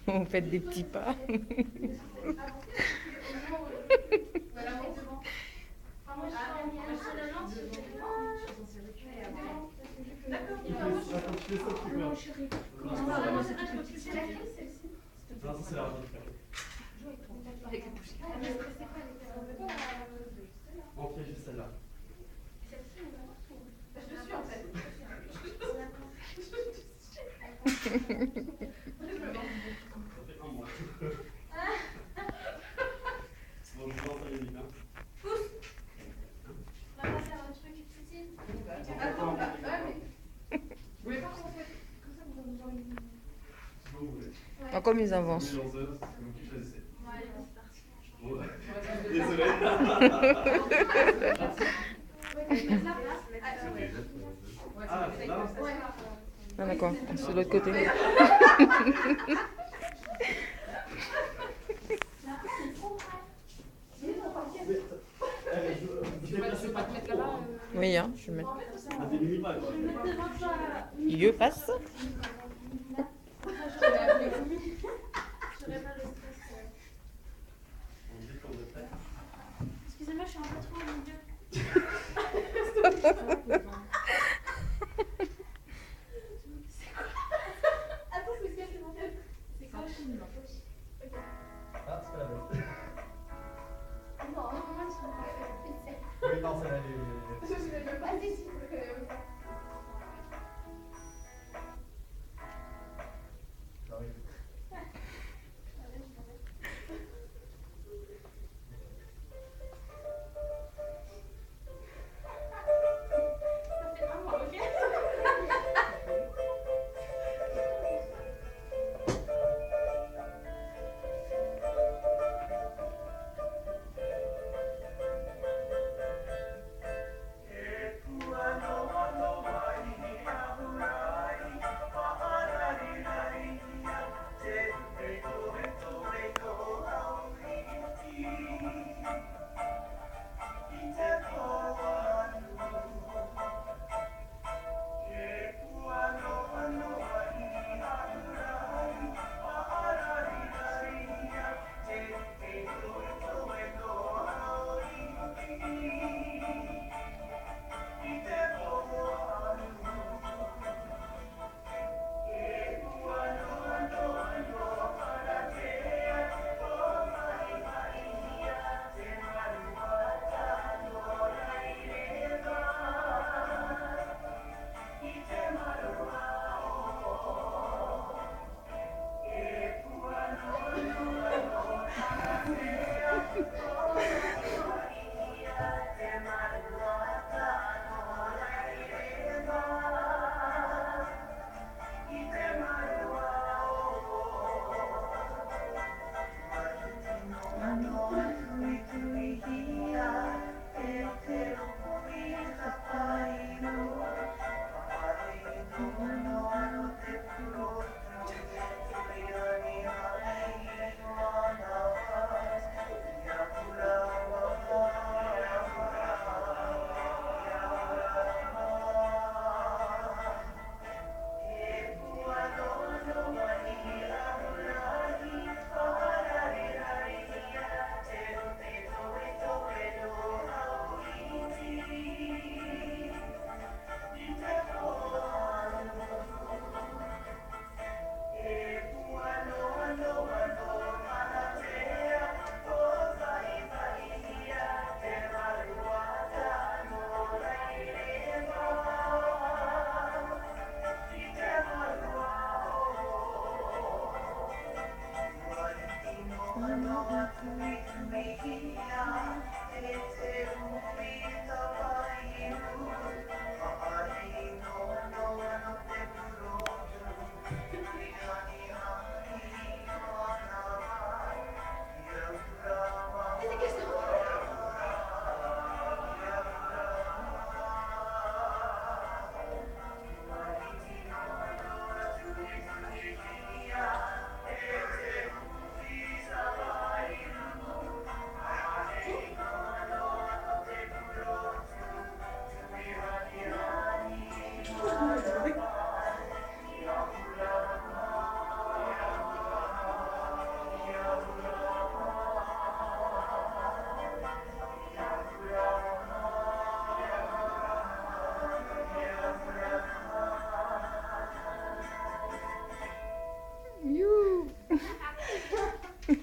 Vous faites des petits pas. On fait juste celle-là. Ça fait un mois. Bon, je vous lance les livres. On va pas faire un truc utile. Vous voulez pas qu'on fait comme ça, vous nous envoyez. Si vous voulez. Ah, comme ils avancent. C'est comme vous qui choisissez. Bon, allez, c'est parti. Bon. Désolé. Ah, là. Ah, d'accord, c'est de l'autre côté. Vous déplacez pas trop. Oui, hein, je vais mettre. Ah, des mini-pas, quoi. Je passe. On dit qu'on est prêt. Excusez-moi, je suis un peu trop au milieu. Attends, c'est quoi, c'est mon thème. C'est quoi? Ah, c'est pas la bonne. Non, moi, je suis pas. Oui, non, ça va aller. Vas-y, si vous le Non, oui. Ça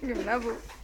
Il me lavo.